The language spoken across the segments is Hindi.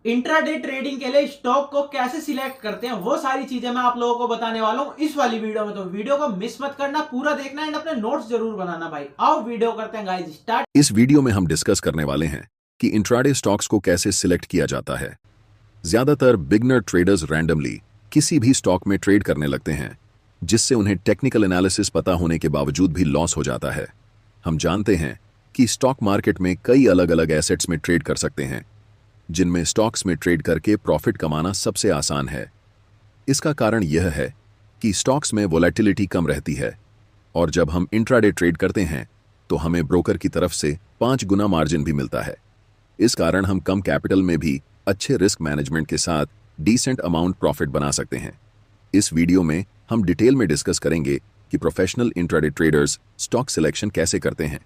इंट्राडे ट्रेडिंग के लिए स्टॉक को कैसे सिलेक्ट करते हैं वो सारी चीजें मैं आप लोगों को बताने वाला हूं इस वाली वीडियो में। तो वीडियो को मिस मत करना, पूरा देखना एंड अपने नोट्स जरूर बनाना भाई। आओ वीडियो करते हैं गाइस स्टार्ट। इस वीडियो में हम डिस्कस करने वाले हैं कि इंट्राडे स्टॉक्स को कैसे सिलेक्ट किया जाता है। ज्यादातर बिगनर ट्रेडर्स रैंडमली किसी भी स्टॉक में ट्रेड करने लगते हैं, जिससे उन्हें टेक्निकल एनालिसिस पता होने के बावजूद भी लॉस हो जाता है। हम जानते हैं कि स्टॉक मार्केट में कई अलग अलग एसेट्स में ट्रेड कर सकते हैं, जिनमें स्टॉक्स में ट्रेड करके प्रॉफिट कमाना सबसे आसान है। इसका कारण यह है कि स्टॉक्स में वोलेटिलिटी कम रहती है, और जब हम इंट्राडे ट्रेड करते हैं तो हमें ब्रोकर की तरफ से 5 गुना मार्जिन भी मिलता है। इस कारण हम कम कैपिटल में भी अच्छे रिस्क मैनेजमेंट के साथ डिसेंट अमाउंट प्रॉफिट बना सकते हैं। इस वीडियो में हम डिटेल में डिस्कस करेंगे कि professional intraday traders stock selection कैसे करते हैं।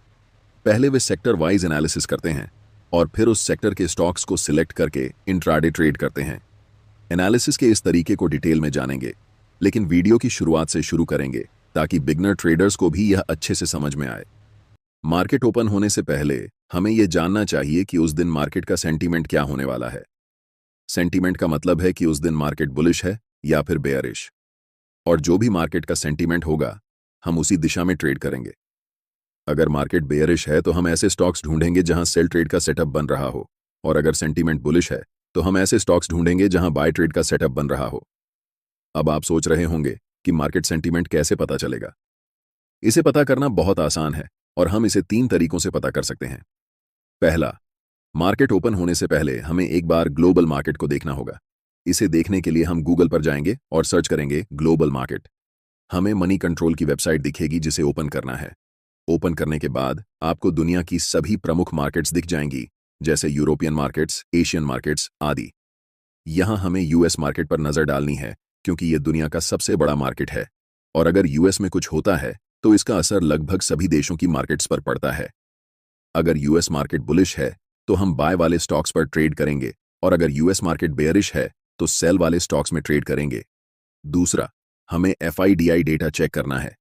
पहले वे सेक्टर वाइज एनालिसिस करते हैं और फिर उस सेक्टर के स्टॉक्स को सिलेक्ट करके इंट्राडे ट्रेड करते हैं। एनालिसिस के इस तरीके को डिटेल में जानेंगे, लेकिन वीडियो की शुरुआत से शुरू करेंगे ताकि बिगनर ट्रेडर्स को भी यह अच्छे से समझ में आए। मार्केट ओपन होने से पहले हमें यह जानना चाहिए कि उस दिन मार्केट का सेंटीमेंट क्या होने वाला है। सेंटीमेंट का मतलब है कि उस दिन मार्केट बुलिश है या फिर बेयरिश, और जो भी मार्केट का सेंटीमेंट होगा हम उसी दिशा में ट्रेड करेंगे। अगर मार्केट बेयरिश है तो हम ऐसे स्टॉक्स ढूंढेंगे जहां सेल ट्रेड का सेटअप बन रहा हो, और अगर सेंटीमेंट बुलिश है तो हम ऐसे स्टॉक्स ढूंढेंगे जहां बाय ट्रेड का सेटअप बन रहा हो। अब आप सोच रहे होंगे कि मार्केट सेंटीमेंट कैसे पता चलेगा। इसे पता करना बहुत आसान है और हम इसे 3 तरीकों से पता कर सकते हैं। पहला, मार्केट ओपन होने से पहले हमें एक बार ग्लोबल मार्केट को देखना होगा। इसे देखने के लिए हम गूगल पर जाएंगे और सर्च करेंगे ग्लोबल मार्केट। हमें मनी कंट्रोल की वेबसाइट दिखेगी जिसे ओपन करना है। ओपन करने के बाद आपको दुनिया की सभी प्रमुख मार्केट्स दिख जाएंगी, जैसे यूरोपियन मार्केट्स, एशियन मार्केट्स आदि। यहां हमें यूएस मार्केट पर नजर डालनी है, क्योंकि यह दुनिया का सबसे बड़ा मार्केट है, और अगर यूएस में कुछ होता है तो इसका असर लगभग सभी देशों की मार्केट्स पर पड़ता है। अगर यूएस मार्केट बुलिश है तो हम बाय वाले स्टॉक्स पर ट्रेड करेंगे, और अगर यूएस मार्केट बेयरिश है तो सेल वाले स्टॉक्स में ट्रेड करेंगे। दूसरा, हमें एफआईडीआई डेटा चेक करना है।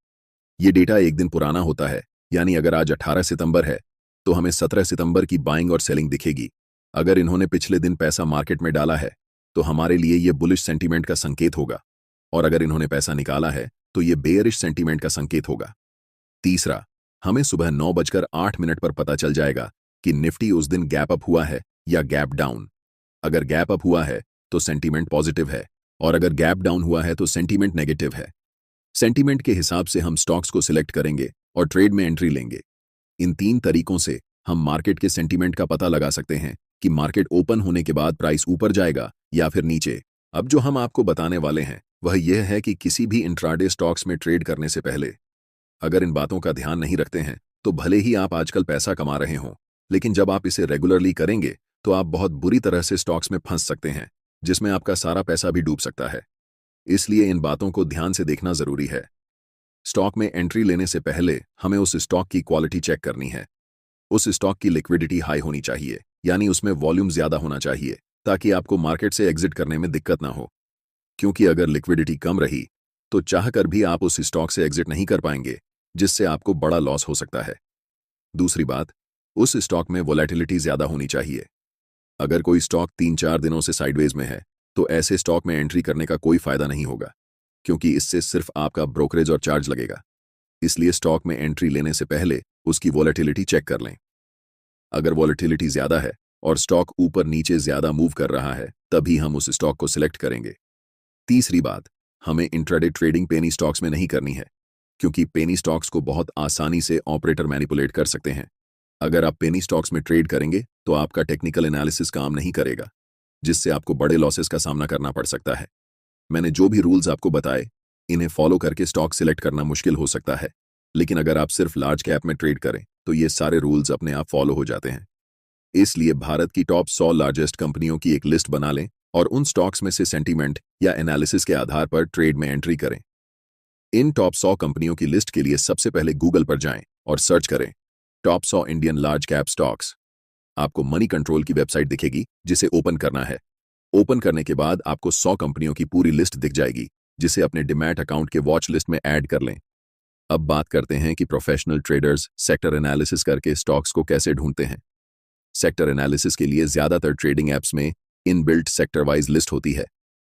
ये डेटा एक दिन पुराना होता है, यानी अगर आज 18 सितंबर है तो हमें 17 सितंबर की बाइंग और सेलिंग दिखेगी। अगर इन्होंने पिछले दिन पैसा मार्केट में डाला है तो हमारे लिए ये बुलिश सेंटीमेंट का संकेत होगा, और अगर इन्होंने पैसा निकाला है तो ये बेयरिश सेंटीमेंट का संकेत होगा। तीसरा, हमें सुबह 9:08 पर पता चल जाएगा कि निफ्टी उस दिन गैप अप हुआ है या गैप डाउन। अगर गैप अप हुआ है तो सेंटीमेंट पॉजिटिव है, और अगर गैप डाउन हुआ है तो सेंटीमेंट नेगेटिव है। सेंटीमेंट के हिसाब से हम स्टॉक्स को सिलेक्ट करेंगे और ट्रेड में एंट्री लेंगे। इन 3 तरीकों से हम मार्केट के सेंटीमेंट का पता लगा सकते हैं कि मार्केट ओपन होने के बाद प्राइस ऊपर जाएगा या फिर नीचे। अब जो हम आपको बताने वाले हैं वह यह है कि किसी भी इंट्राडे स्टॉक्स में ट्रेड करने से पहले अगर इन बातों का ध्यान नहीं रखते हैं तो भले ही आप आजकल पैसा कमा रहे हों, लेकिन जब आप इसे रेगुलरली करेंगे तो आप बहुत बुरी तरह से स्टॉक्स में फंस सकते हैं, जिसमें आपका सारा पैसा भी डूब सकता है। इसलिए इन बातों को ध्यान से देखना जरूरी है। स्टॉक में एंट्री लेने से पहले हमें उस स्टॉक की क्वालिटी चेक करनी है। उस स्टॉक की लिक्विडिटी हाई होनी चाहिए, यानी उसमें वॉल्यूम ज्यादा होना चाहिए, ताकि आपको मार्केट से एग्जिट करने में दिक्कत ना हो। क्योंकि अगर लिक्विडिटी कम रही तो चाहकर भी आप उस स्टॉक से एग्जिट नहीं कर पाएंगे, जिससे आपको बड़ा लॉस हो सकता है। दूसरी बात, उस स्टॉक में वोलेटिलिटी ज्यादा होनी चाहिए। अगर कोई स्टॉक 3-4 दिनों से साइडवेज में है तो ऐसे स्टॉक में एंट्री करने का कोई फायदा नहीं होगा, क्योंकि इससे सिर्फ आपका ब्रोकरेज और चार्ज लगेगा। इसलिए स्टॉक में एंट्री लेने से पहले उसकी वोलेटिलिटी चेक कर लें। अगर वोलेटिलिटी ज्यादा है और स्टॉक ऊपर नीचे ज्यादा मूव कर रहा है, तभी हम उस स्टॉक को सिलेक्ट करेंगे। तीसरी बात, हमें इंट्राडे ट्रेडिंग पेनी स्टॉक्स में नहीं करनी है, क्योंकि पेनी स्टॉक्स को बहुत आसानी से ऑपरेटर मैनिपुलेट कर सकते हैं। अगर आप पेनी स्टॉक्स में ट्रेड करेंगे तो आपका टेक्निकल एनालिसिस काम नहीं करेगा, जिससे आपको बड़े लॉसेस का सामना करना पड़ सकता है। मैंने जो भी रूल्स आपको बताए, इन्हें फॉलो करके स्टॉक सिलेक्ट करना मुश्किल हो सकता है, लेकिन अगर आप सिर्फ लार्ज कैप में ट्रेड करें तो ये सारे रूल्स अपने आप फॉलो हो जाते हैं। इसलिए भारत की टॉप 100 लार्जेस्ट कंपनियों की एक लिस्ट बना लें और उन स्टॉक्स में से सेंटीमेंट या एनालिसिस के आधार पर ट्रेड में एंट्री करें। इन टॉप 100 कंपनियों की लिस्ट के लिए सबसे पहले गूगल पर जाएं और सर्च करें top 100 Indian large cap stocks. आपको मनी कंट्रोल की वेबसाइट दिखेगी जिसे ओपन करना है। ओपन करने के बाद आपको 100 कंपनियों की पूरी लिस्ट दिख जाएगी, जिसे अपने डिमैट अकाउंट के वॉच लिस्ट में ऐड कर लें। अब बात करते हैं कि प्रोफेशनल ट्रेडर्स सेक्टर एनालिसिस करके स्टॉक्स को कैसे ढूंढते हैं। सेक्टर एनालिसिस के लिए ज्यादातर ट्रेडिंग ऐप्स में in built sector wise list होती है।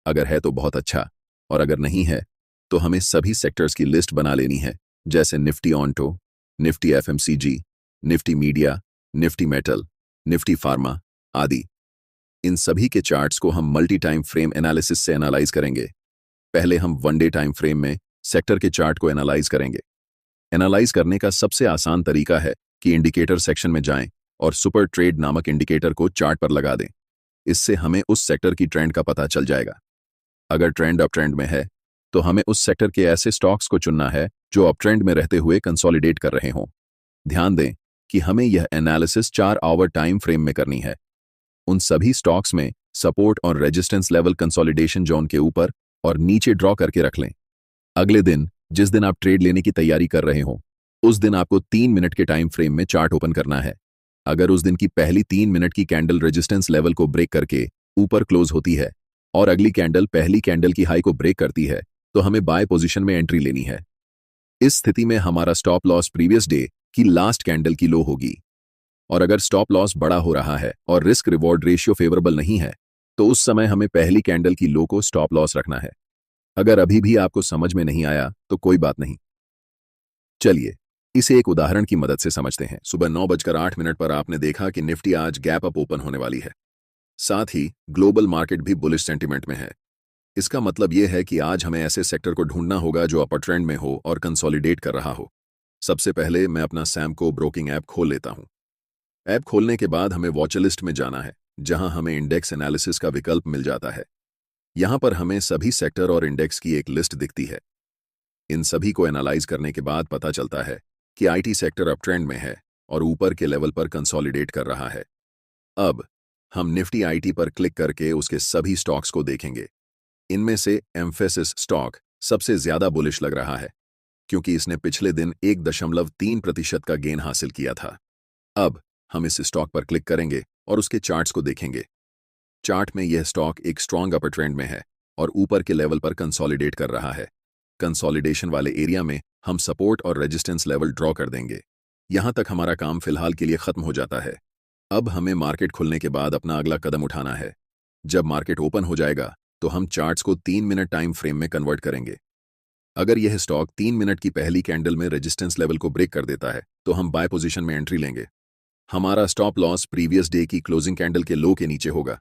अगर है तो बहुत अच्छा, और अगर नहीं है तो हमें सभी सेक्टर्स की लिस्ट बना लेनी है, जैसे Nifty onto, Nifty FMCG, Nifty media, Nifty metal, Nifty pharma आदि। इन सभी के चार्ट्स को हम मल्टी टाइम फ्रेम एनालिसिस से एनालाइज करेंगे। पहले हम वन डे टाइम फ्रेम में सेक्टर के चार्ट को एनालाइज करेंगे। एनालाइज करने का सबसे आसान तरीका है कि इंडिकेटर सेक्शन में जाएं और सुपर ट्रेड नामक इंडिकेटर को चार्ट पर लगा दें। इससे हमें उस सेक्टर की ट्रेंड का पता चल जाएगा। अगर ट्रेंड अप ट्रेंड में है तो हमें उस सेक्टर के ऐसे स्टॉक्स को चुनना है जो अप ट्रेंड में रहते हुए कंसोलिडेट कर रहे हों। ध्यान दें कि हमें यह एनालिसिस 4 आवर टाइम फ्रेम में करनी है। उन सभी स्टॉक्स में सपोर्ट और रेजिस्टेंस लेवल कंसोलिडेशन जोन के ऊपर और नीचे ड्रॉ करके रख लें। अगले दिन, जिस दिन आप ट्रेड लेने की तैयारी कर रहे हो, उस दिन आपको 3 मिनट के टाइम फ्रेम में चार्ट ओपन करना है। अगर उस दिन की पहली 3 मिनट की कैंडल रेजिस्टेंस लेवल को ब्रेक करके ऊपर क्लोज होती है और अगली कैंडल पहली कैंडल की हाई को ब्रेक करती है, तो हमें बाय पोजीशन में एंट्री लेनी है। इस स्थिति में हमारा स्टॉप लॉस प्रीवियस डे की लास्ट कैंडल की लो होगी। और अगर स्टॉप लॉस बड़ा हो रहा है और रिस्क रिवॉर्ड रेशियो फेवरेबल नहीं है, तो उस समय हमें पहली कैंडल की लो को स्टॉप लॉस रखना है। अगर अभी भी आपको समझ में नहीं आया तो कोई बात नहीं, चलिए इसे एक उदाहरण की मदद से समझते हैं। सुबह 9:08 पर आपने देखा कि निफ्टी आज गैप अप ओपन होने वाली है। साथ ही ग्लोबल मार्केट भी बुलिश सेंटिमेंट में है। इसका मतलब यह है कि आज हमें ऐसे सेक्टर को ढूंढना होगा जो अपर ट्रेंड में हो और कंसोलिडेट कर रहा हो। सबसे पहले मैं अपना सैमको ब्रोकिंग ऐप खोल लेता हूं। ऐप खोलने के बाद हमें वॉच लिस्ट में जाना है, जहां हमें इंडेक्स एनालिसिस का विकल्प मिल जाता है। यहां पर हमें सभी सेक्टर और इंडेक्स की एक लिस्ट दिखती है। इन सभी को एनालाइज करने के बाद पता चलता है कि आईटी सेक्टर अप ट्रेंड में है और ऊपर के लेवल पर कंसोलिडेट कर रहा है। अब हम निफ्टी आईटी पर क्लिक करके उसके सभी स्टॉक्स को देखेंगे। इनमें से एम्फेसिस स्टॉक सबसे ज्यादा बुलिश लग रहा है, क्योंकि इसने पिछले दिन 1.3% का गेन हासिल किया था। अब हम इस स्टॉक पर क्लिक करेंगे और उसके चार्ट्स को देखेंगे। चार्ट में यह स्टॉक एक स्ट्रॉन्ग अपर ट्रेंड में है और ऊपर के लेवल पर कंसोलिडेट कर रहा है। कंसोलिडेशन वाले एरिया में हम सपोर्ट और रेजिस्टेंस लेवल ड्रॉ कर देंगे। यहां तक हमारा काम फिलहाल के लिए खत्म हो जाता है। अब हमें मार्केट खुलने के बाद अपना अगला कदम उठाना है। जब मार्केट ओपन हो जाएगा तो हम चार्ट्स को 3 मिनट टाइम फ्रेम में कन्वर्ट करेंगे। अगर यह स्टॉक 3 मिनट की पहली कैंडल में रेजिस्टेंस लेवल को ब्रेक कर देता है तो हम बाय पोजीशन में एंट्री लेंगे। हमारा स्टॉप लॉस प्रीवियस डे की क्लोजिंग कैंडल के लो के नीचे होगा।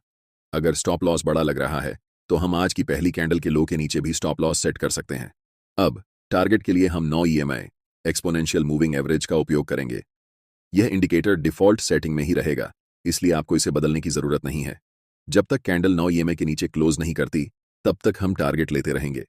अगर स्टॉप लॉस बड़ा लग रहा है तो हम आज की पहली कैंडल के लो के नीचे भी स्टॉप लॉस सेट कर सकते हैं। अब टारगेट के लिए हम 9 EMI एक्सपोनेंशियल मूविंग एवरेज का उपयोग करेंगे। यह इंडिकेटर डिफॉल्ट सेटिंग में ही रहेगा, इसलिए आपको इसे बदलने की जरूरत नहीं है। जब तक कैंडल 9 EMI के नीचे क्लोज नहीं करती, तब तक हम टारगेट लेते रहेंगे।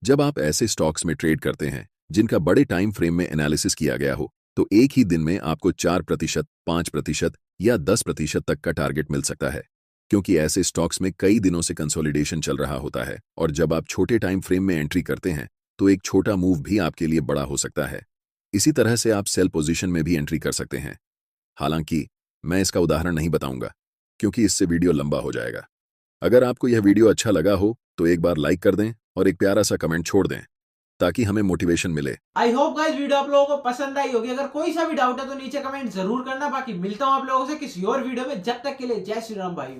जब आप ऐसे स्टॉक्स में ट्रेड करते हैं जिनका बड़े टाइम फ्रेम में एनालिसिस किया गया हो, तो एक ही दिन में आपको 4%, 5% या 10% तक का टारगेट मिल सकता है, क्योंकि ऐसे स्टॉक्स में कई दिनों से कंसोलिडेशन चल रहा होता है। और जब आप छोटे टाइम फ्रेम में एंट्री करते हैं तो एक छोटा मूव भी आपके लिए बड़ा हो सकता है। इसी तरह से आप सेल पोजीशन में भी एंट्री कर सकते हैं। हालांकि मैं इसका उदाहरण नहीं बताऊंगा, क्योंकि इससे वीडियो लंबा हो जाएगा। अगर आपको यह वीडियो अच्छा लगा हो तो एक बार लाइक कर दें और एक प्यारा सा कमेंट छोड़ दें, ताकि हमें मोटिवेशन मिले। आई होप गाइस वीडियो आप लोगों को पसंद आई होगी। अगर कोई सा भी डाउट है तो नीचे कमेंट जरूर करना। बाकी मिलता हूं आप लोगों से किसी और वीडियो में। जब तक के लिए जय श्री राम भाई।